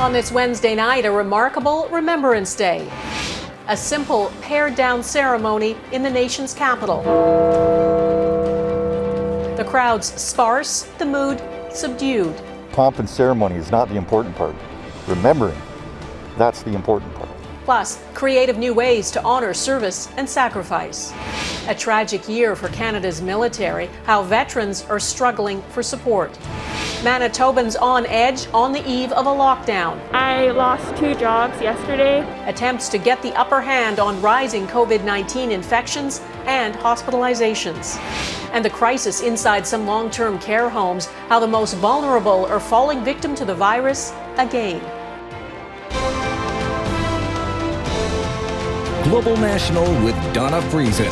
On this Wednesday night, a remarkable Remembrance Day. A simple pared-down ceremony in the nation's capital. The crowds sparse, the mood subdued. Pomp and ceremony is not the important part. Remembering, that's the important part. Plus, creative new ways to honor service and sacrifice. A tragic year for Canada's military, how veterans are struggling for support. Manitobans on edge on the eve of a lockdown. I lost 2 jobs yesterday. Attempts to get the upper hand on rising COVID-19 infections and hospitalizations. And the crisis inside some long-term care homes, how the most vulnerable are falling victim to the virus again. Global National with Donna Friesen.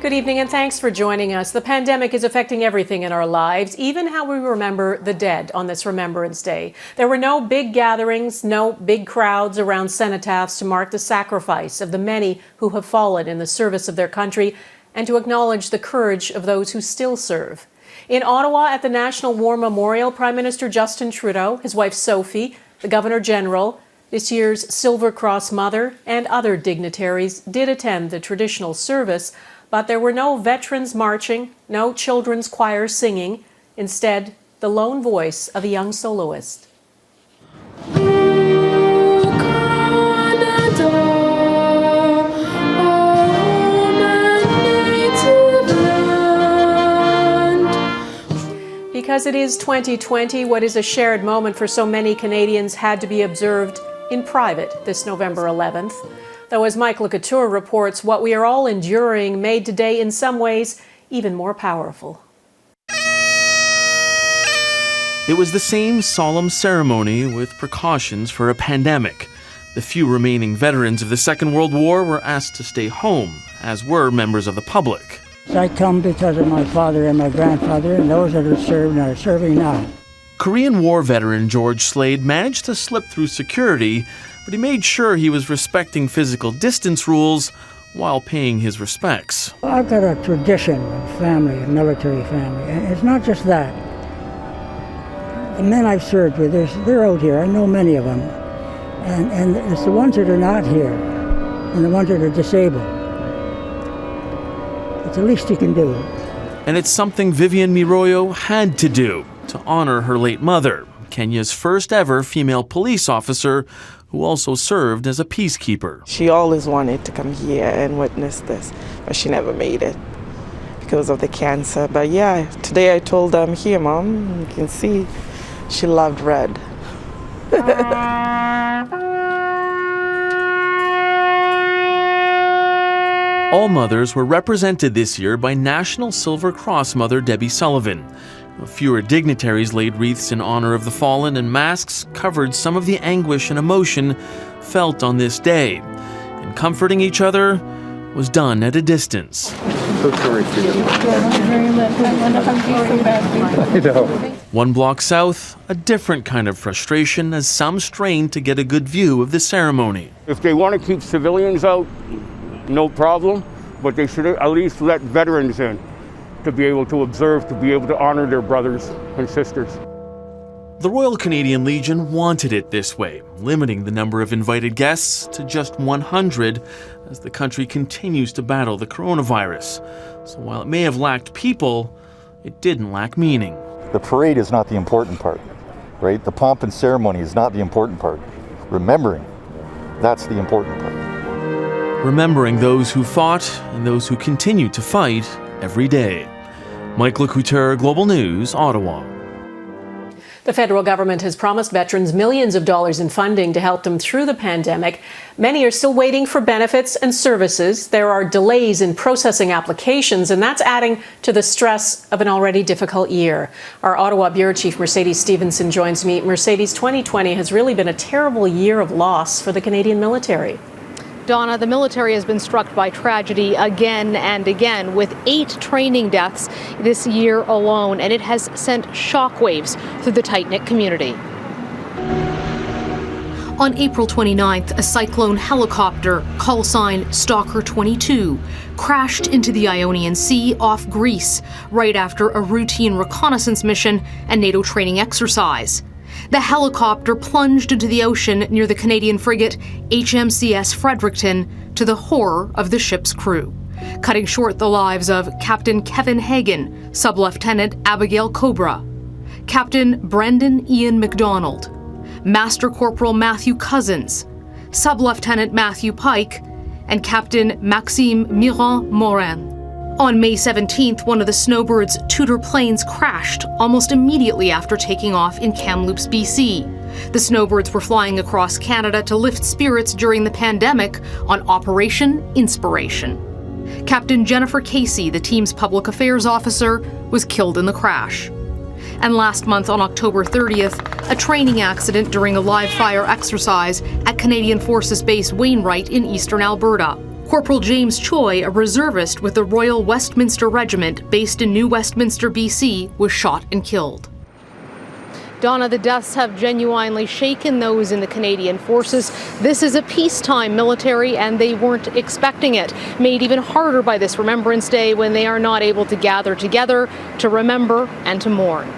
Good evening and thanks for joining us. The pandemic is affecting everything in our lives, even how we remember the dead on this Remembrance Day. There were no big gatherings, no big crowds around cenotaphs to mark the sacrifice of the many who have fallen in the service of their country and to acknowledge the courage of those who still serve. In Ottawa at the National War Memorial, Prime Minister Justin Trudeau, his wife Sophie, the Governor General, this year's Silver Cross Mother and other dignitaries did attend the traditional service, but there were no veterans marching, no children's choir singing. Instead, the lone voice of a young soloist. Because it is 2020, what is a shared moment for so many Canadians had to be observed in private this November 11th. Though as Michael Couteur reports, what we are all enduring made today in some ways even more powerful. It was the same solemn ceremony with precautions for a pandemic. The few remaining veterans of the Second World War were asked to stay home, as were members of the public. I come because of my father and my grandfather and those that have served and are serving now. Korean War veteran George Slade managed to slip through security, but he made sure he was respecting physical distance rules while paying his respects. I've got a tradition of family, a military family, and it's not just that. The men I've served with, they're out here. I know many of them. And it's the ones that are not here and the ones that are disabled. It's the least you can do. And it's something Vivian Miroyo had to do to honor her late mother, Kenya's first ever female police officer, who also served as a peacekeeper. She always wanted to come here and witness this, but she never made it because of the cancer. But yeah, today I told them, here, Mom, you can see she loved red. All mothers were represented this year by National Silver Cross Mother Debbie Sullivan. Fewer dignitaries laid wreaths in honor of the fallen, and masks covered some of the anguish and emotion felt on this day. And comforting each other was done at a distance. So sorry for you. I know. 1 block south, a different kind of frustration as some strained to get a good view of the ceremony. If they want to keep civilians out, no problem, but they should at least let veterans in to be able to observe, to be able to honor their brothers and sisters. The Royal Canadian Legion wanted it this way, limiting the number of invited guests to just 100 as the country continues to battle the coronavirus. So while it may have lacked people, it didn't lack meaning. The parade is not the important part, right? The pomp and ceremony is not the important part. Remembering, that's the important part. Remembering those who fought and those who continue to fight every day. Michael Couteur, Global News, Ottawa. The federal government has promised veterans millions of dollars in funding to help them through the pandemic. Many are still waiting for benefits and services. There are delays in processing applications, and that's adding to the stress of an already difficult year. Our Ottawa Bureau Chief Mercedes Stephenson joins me. Mercedes, 2020 has really been a terrible year of loss for the Canadian military. Donna, the military has been struck by tragedy again and again, with 8 training deaths this year alone, and it has sent shockwaves through the tight-knit community. On April 29th, a cyclone helicopter, call sign Stalker 22, crashed into the Ionian Sea off Greece right after a routine reconnaissance mission and NATO training exercise. The helicopter plunged into the ocean near the Canadian frigate HMCS Fredericton to the horror of the ship's crew, cutting short the lives of Captain Kevin Hagan, Sub-Lieutenant Abigail Cobra, Captain Brendan Ian MacDonald, Master Corporal Matthew Cousins, Sub-Lieutenant Matthew Pike, and Captain Maxime Miron-Morin. On May 17th, one of the Snowbird's Couteur planes crashed almost immediately after taking off in Kamloops, BC. The Snowbirds were flying across Canada to lift spirits during the pandemic on Operation Inspiration. Captain Jennifer Casey, the team's public affairs officer, was killed in the crash. And last month, on October 30th, a training accident during a live fire exercise at Canadian Forces Base Wainwright in eastern Alberta. Corporal James Choi, a reservist with the Royal Westminster Regiment based in New Westminster, BC, was shot and killed. Donna, the deaths have genuinely shaken those in the Canadian Forces. This is a peacetime military, and they weren't expecting it. Made even harder by this Remembrance Day when they are not able to gather together to remember and to mourn.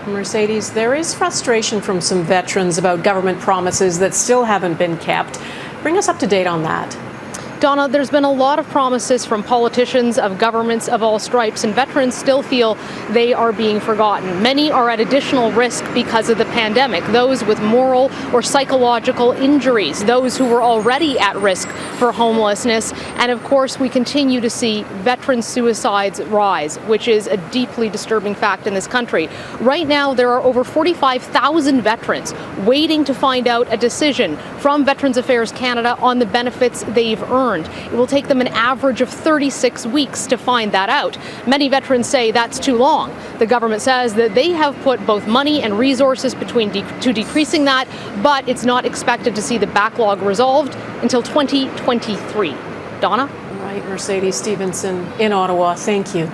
Mercedes, there is frustration from some veterans about government promises that still haven't been kept. Bring us up to date on that. Donna, there's been a lot of promises from politicians of governments of all stripes, and veterans still feel they are being forgotten. Many are at additional risk because of the pandemic, those with moral or psychological injuries, those who were already at risk for homelessness, and of course we continue to see veteran suicides rise, which is a deeply disturbing fact in this country. Right now there are over 45,000 veterans waiting to find out a decision from Veterans Affairs Canada on the benefits they've earned. It will take them an average of 36 weeks to find that out. Many veterans say that's too long. The government says that they have put both money and resources to decreasing that, but it's not expected to see the backlog resolved until 2023. Donna? Right, Mercedes Stephenson in Ottawa. Thank you.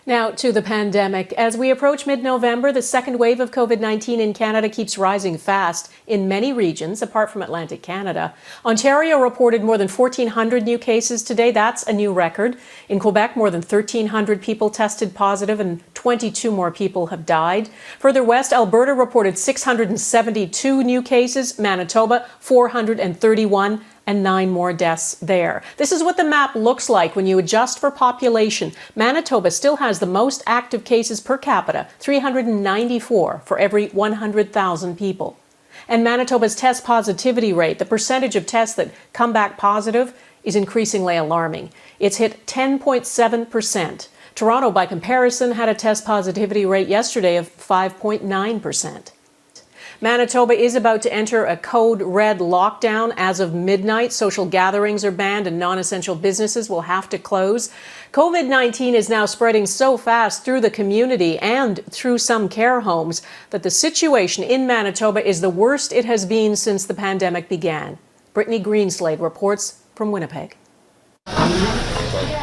Now to the pandemic. As we approach mid-November, the second wave of COVID-19 in Canada keeps rising fast in many regions, apart from Atlantic Canada. Ontario reported more than 1,400 new cases today. That's a new record. In Quebec, more than 1,300 people tested positive and 22 more people have died. Further west, Alberta reported 672 new cases, Manitoba 431, and 9 more deaths there. This is what the map looks like when you adjust for population. Manitoba still has the most active cases per capita, 394 for every 100,000 people. And Manitoba's test positivity rate, the percentage of tests that come back positive, is increasingly alarming. It's hit 10.7%. Toronto, by comparison, had a test positivity rate yesterday of 5.9%. Manitoba is about to enter a code red lockdown as of midnight. Social gatherings are banned and non-essential businesses will have to close. COVID-19 is now spreading so fast through the community and through some care homes that the situation in Manitoba is the worst it has been since the pandemic began. Brittany Greenslade reports from Winnipeg.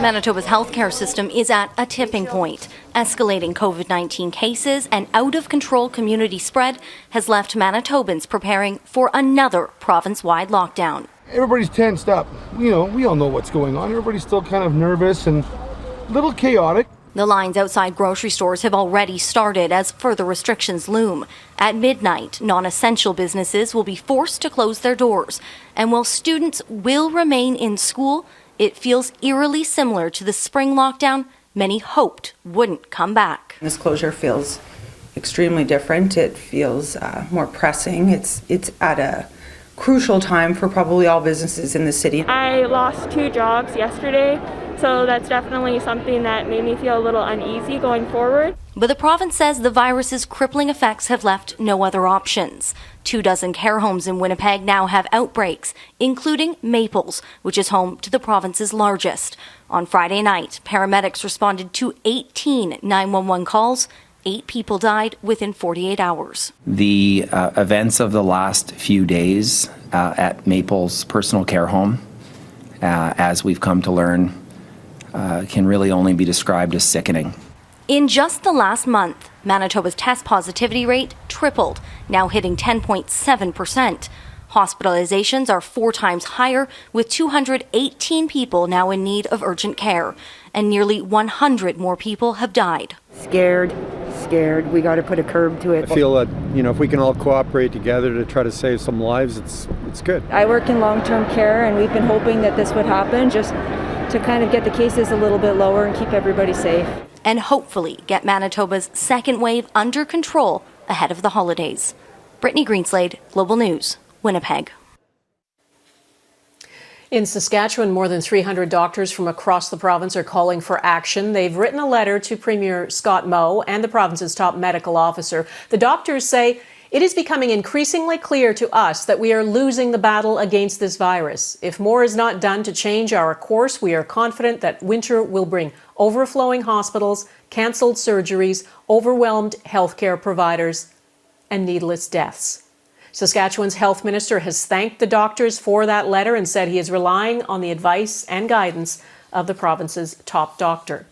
Manitoba's healthcare system is at a tipping point. Escalating COVID-19 cases and out-of-control community spread has left Manitobans preparing for another province-wide lockdown. Everybody's tensed up. We all know what's going on. Everybody's still kind of nervous and a little chaotic. The lines outside grocery stores have already started as further restrictions loom. At midnight, non-essential businesses will be forced to close their doors. And while students will remain in school, it feels eerily similar to the spring lockdown many hoped wouldn't come back. This closure feels extremely different. It feels more pressing. It's at a crucial time for probably all businesses in the city. I lost 2 jobs yesterday, so that's definitely something that made me feel a little uneasy going forward. But the province says the virus's crippling effects have left no other options. 24 care homes in Winnipeg now have outbreaks, including Maples, which is home to the province's largest. On Friday night, paramedics responded to 18 911 calls. 8 people died within 48 hours. The events of the last few days at Maples personal care home, as we've come to learn, can really only be described as sickening. In just the last month, Manitoba's test positivity rate tripled, now hitting 10.7%. Hospitalizations are 4 times higher, with 218 people now in need of urgent care, and nearly 100 more people have died. Scared. We got to put a curb to it. I feel that, if we can all cooperate together to try to save some lives, it's good. I work in long-term care, and we've been hoping that this would happen just to kind of get the cases a little bit lower and keep everybody safe. And hopefully get Manitoba's second wave under control ahead of the holidays. Brittany Greenslade, Global News, Winnipeg. In Saskatchewan, more than 300 doctors from across the province are calling for action. They've written a letter to Premier Scott Moe and the province's top medical officer. The doctors say it is becoming increasingly clear to us that we are losing the battle against this virus. If more is not done to change our course, we are confident that winter will bring overflowing hospitals, cancelled surgeries, overwhelmed healthcare providers, and needless deaths. Saskatchewan's health minister has thanked the doctors for that letter and said he is relying on the advice and guidance of the province's top doctor.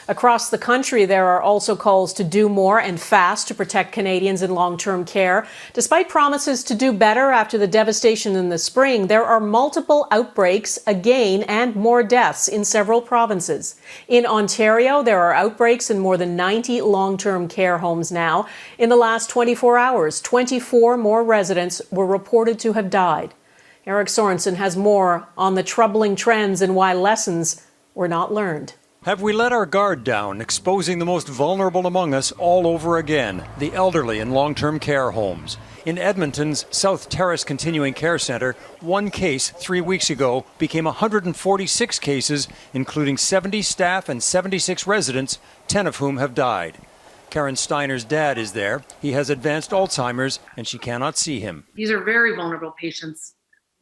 Across the country, there are also calls to do more and fast to protect Canadians in long-term care. Despite promises to do better after the devastation in the spring, there are multiple outbreaks again and more deaths in several provinces. In Ontario, there are outbreaks in more than 90 long-term care homes now. In the last 24 hours, 24 more residents were reported to have died. Eric Sorensen has more on the troubling trends and why lessons were not learned. Have we let our guard down, exposing the most vulnerable among us all over again, the elderly in long-term care homes? In Edmonton's South Terrace Continuing Care Centre, one case 3 weeks ago became 146 cases, including 70 staff and 76 residents, 10 of whom have died. Karen Steiner's dad is there. He has advanced Alzheimer's, and she cannot see him. These are very vulnerable patients.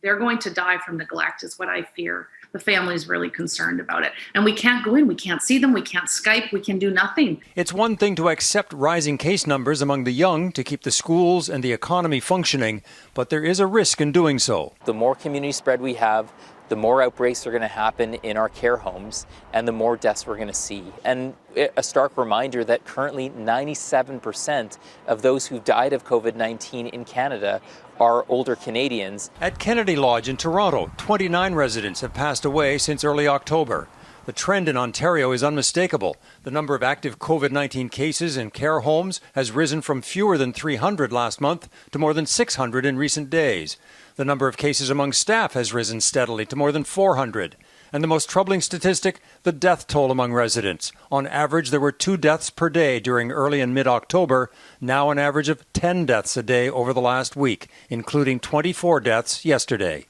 They're going to die from neglect, is what I fear. The family's really concerned about it. And we can't go in, we can't see them, we can't Skype, we can do nothing. It's one thing to accept rising case numbers among the young to keep the schools and the economy functioning, but there is a risk in doing so. The more community spread we have, the more outbreaks are going to happen in our care homes and the more deaths we're going to see. And a stark reminder that currently 97% of those who died of COVID-19 in Canada are older Canadians. At Kennedy Lodge in Toronto, 29 residents have passed away since early October. The trend in Ontario is unmistakable. The number of active COVID-19 cases in care homes has risen from fewer than 300 last month to more than 600 in recent days. The number of cases among staff has risen steadily to more than 400. And the most troubling statistic, the death toll among residents. On average, there were 2 deaths per day during early and mid-October, now an average of 10 deaths a day over the last week, including 24 deaths yesterday.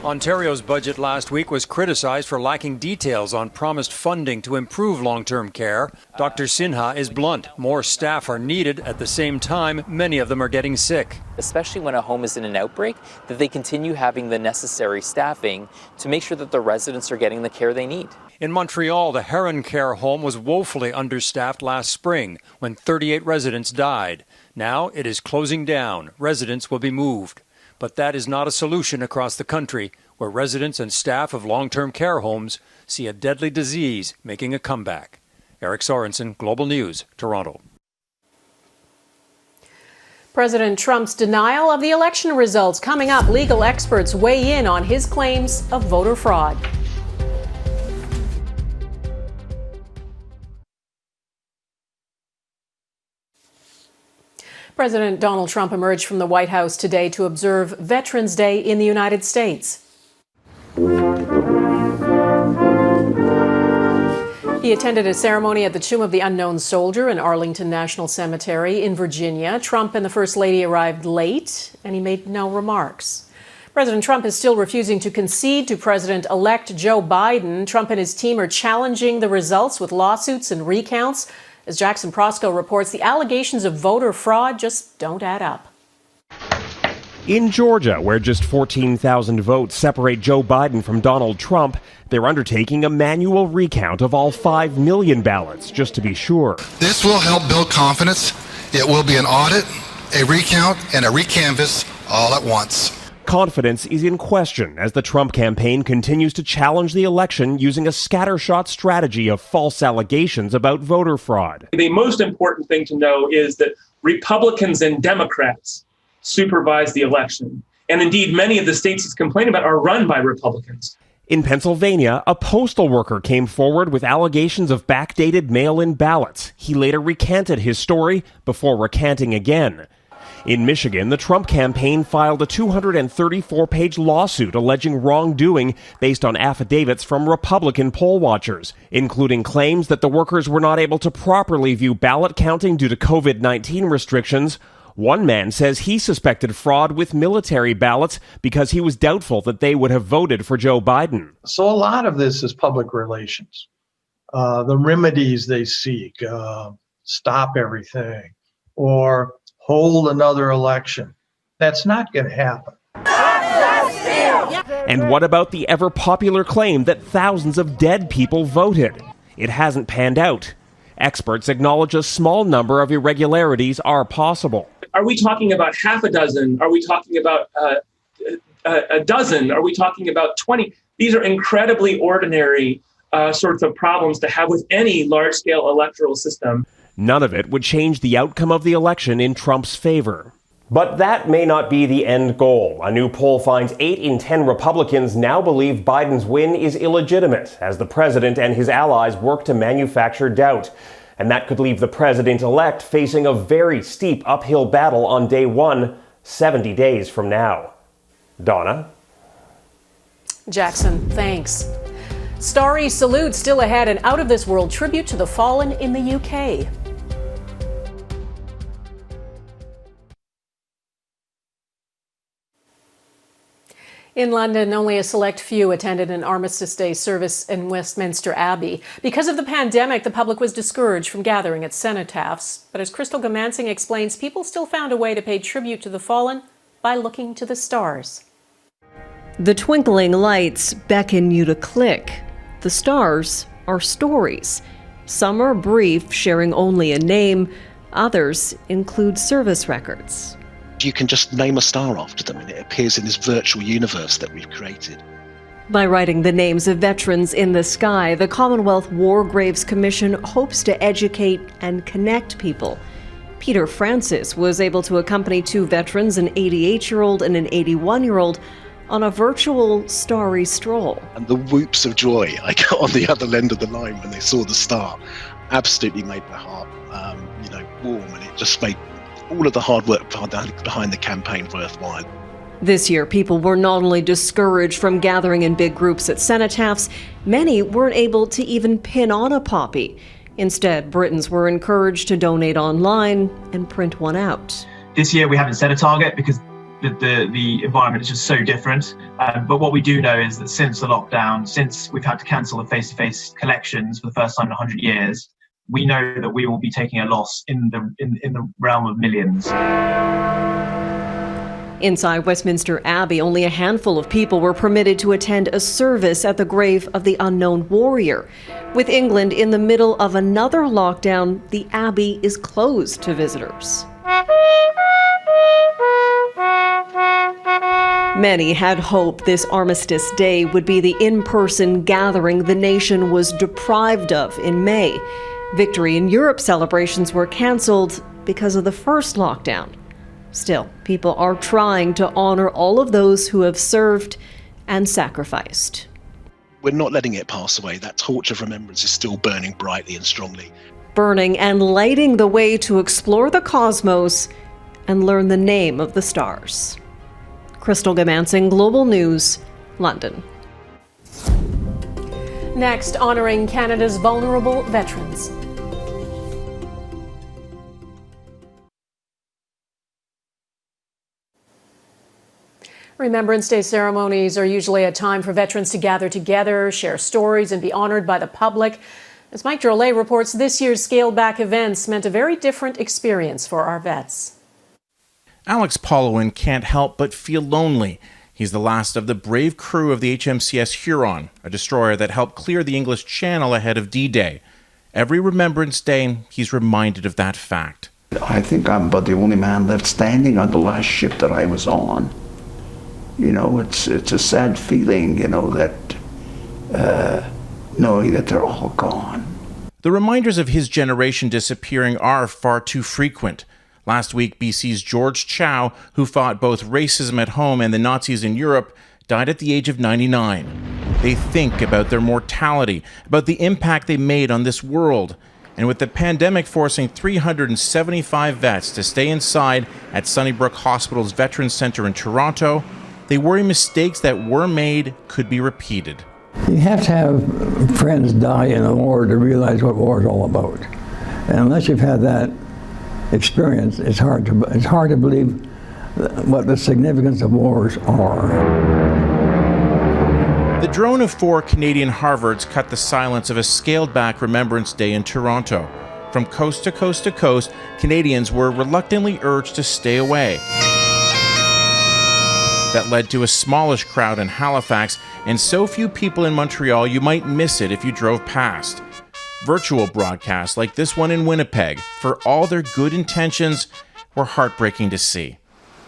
Ontario's budget last week was criticized for lacking details on promised funding to improve long-term care. Dr. Sinha is blunt. More staff are needed. At the same time, many of them are getting sick. Especially when a home is in an outbreak, that they continue having the necessary staffing to make sure that the residents are getting the care they need. In Montreal, the Heron Care Home was woefully understaffed last spring when 38 residents died. Now it is closing down. Residents will be moved. But that is not a solution across the country, where residents and staff of long-term care homes see a deadly disease making a comeback. Eric Sorensen, Global News, Toronto. President Trump's denial of the election results. Coming up, legal experts weigh in on his claims of voter fraud. President Donald Trump emerged from the White House today to observe Veterans Day in the United States. He attended a ceremony at the Tomb of the Unknown Soldier in Arlington National Cemetery in Virginia. Trump and the First Lady arrived late, and he made no remarks. President Trump is still refusing to concede to President-elect Joe Biden. Trump and his team are challenging the results with lawsuits and recounts. As Jackson Prosco reports, the allegations of voter fraud just don't add up. In Georgia, where just 14,000 votes separate Joe Biden from Donald Trump, they're undertaking a manual recount of all 5 million ballots, just to be sure. This will help build confidence. It will be an audit, a recount, and a recanvass all at once. Confidence is in question as the Trump campaign continues to challenge the election using a scattershot strategy of false allegations about voter fraud. The most important thing to know is that Republicans and Democrats supervise the election. And indeed, many of the states he's complaining about are run by Republicans. In Pennsylvania, a postal worker came forward with allegations of backdated mail-in ballots. He later recanted his story before recanting again. In Michigan, the Trump campaign filed a 234-page lawsuit alleging wrongdoing based on affidavits from Republican poll watchers, including claims that the workers were not able to properly view ballot counting due to COVID-19 restrictions. One man says he suspected fraud with military ballots because he was doubtful that they would have voted for Joe Biden. So a lot of this is public relations. The remedies they seek, stop everything, or hold another election. That's not going to happen. And what about the ever-popular claim that thousands of dead people voted? It hasn't panned out. Experts acknowledge a small number of irregularities are possible. Are we talking about half a dozen? Are we talking about a dozen? Are we talking about 20? These are incredibly ordinary sorts of problems to have with any large-scale electoral system. None of it would change the outcome of the election in Trump's favor. But that may not be the end goal. A new poll finds 8 in 10 Republicans now believe Biden's win is illegitimate as the president and his allies work to manufacture doubt. And that could leave the president-elect facing a very steep uphill battle on day one, 70 days from now. Donna? Jackson, thanks. Starry salute still ahead, an out-of-this-world tribute to the fallen in the UK. In London, only a select few attended an Armistice Day service in Westminster Abbey. Because of the pandemic, the public was discouraged from gathering at cenotaphs. But as Crystal Gamansing explains, people still found a way to pay tribute to the fallen by looking to the stars. The twinkling lights beckon you to click. The stars are stories. Some are brief, sharing only a name. Others include service records. You can just name a star after them and it appears in this virtual universe that we've created. By writing the names of veterans in the sky, the Commonwealth War Graves Commission hopes to educate and connect people. Peter Francis was able to accompany 2 veterans, an 88-year-old and an 81-year-old, on a virtual starry stroll. And the whoops of joy I got on the other end of the line when they saw the star absolutely made my heart, warm, and it just made all of the hard work behind the campaign worthwhile. This year, people were not only discouraged from gathering in big groups at cenotaphs, many weren't able to even pin on a poppy. Instead, Britons were encouraged to donate online and print one out. This year, we haven't set a target because the environment is just so different. But what we do know is that since the lockdown, since we've had to cancel the face-to-face collections for the first time in 100 years, we know that we will be taking a loss in the realm of millions. Inside Westminster Abbey, only a handful of people were permitted to attend a service at the grave of the unknown warrior. With England in the middle of another lockdown, the Abbey is closed to visitors. Many had hoped this Armistice Day would be the in-person gathering the nation was deprived of in May. Victory in Europe celebrations were cancelled because of the first lockdown. Still, people are trying to honor all of those who have served and sacrificed. We're not letting it pass away. That torch of remembrance is still burning brightly and strongly. Burning and lighting the way to explore the cosmos and learn the name of the stars. Crystal Gamansing, Global News, London. Next, honoring Canada's vulnerable veterans. Remembrance Day ceremonies are usually a time for veterans to gather together, share stories, and be honored by the public. As Mike Drolet reports, this year's scaled-back events meant a very different experience for our vets. Alex Pauloin can't help but feel lonely. He's the last of the brave crew of the HMCS Huron, a destroyer that helped clear the English Channel ahead of D-Day. Every Remembrance Day, he's reminded of that fact. I think I'm about the only man left standing on the last ship that I was on. it's a sad feeling, that knowing that they're all gone. The reminders of his generation disappearing are far too frequent. Last week, BC's George Chow, who fought both racism at home and the Nazis in Europe, died at the age of 99. They think about their mortality, about the impact they made on this world. And with the pandemic forcing 375 vets to stay inside at Sunnybrook Hospital's Veterans Center in Toronto, they worry mistakes that were made could be repeated. You have to have friends die in a war to realize what war is all about. And unless you've had that experience, it's hard to believe what the significance of wars are. The drone of 4 Canadian Harvards cut the silence of a scaled-back Remembrance Day in Toronto. From coast to coast to coast, Canadians were reluctantly urged to stay away. That led to a smallish crowd in Halifax and so few people in Montreal you might miss it if you drove past. Virtual broadcasts like this one in Winnipeg, for all their good intentions, were heartbreaking to see.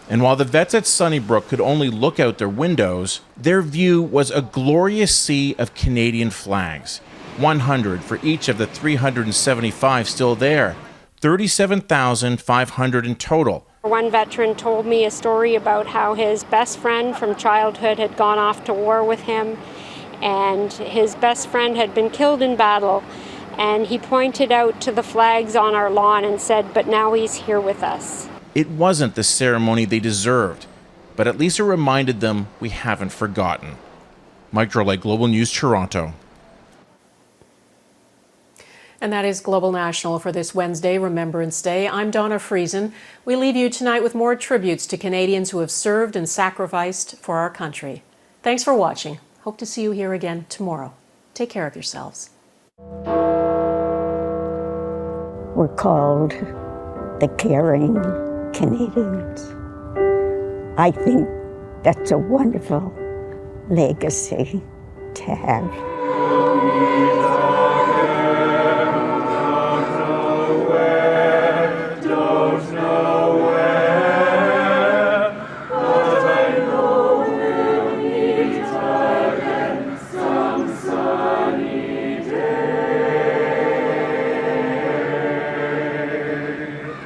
And while the vets at Sunnybrook could only look out their windows, their view was a glorious sea of Canadian flags. 100 for each of the 375 still there. 37,500 in total. One veteran told me a story about how his best friend from childhood had gone off to war with him, and his best friend had been killed in battle, and he pointed out to the flags on our lawn and said, "But now he's here with us." It wasn't the ceremony they deserved, but at least it reminded them we haven't forgotten. Mike Drolet, Global News, Toronto. And that is Global National for this Wednesday, Remembrance Day. I'm Donna Friesen. We leave you tonight with more tributes to Canadians who have served and sacrificed for our country. Thanks for watching. Hope to see you here again tomorrow. Take care of yourselves. We're called the Caring Canadians. I think that's a wonderful legacy to have.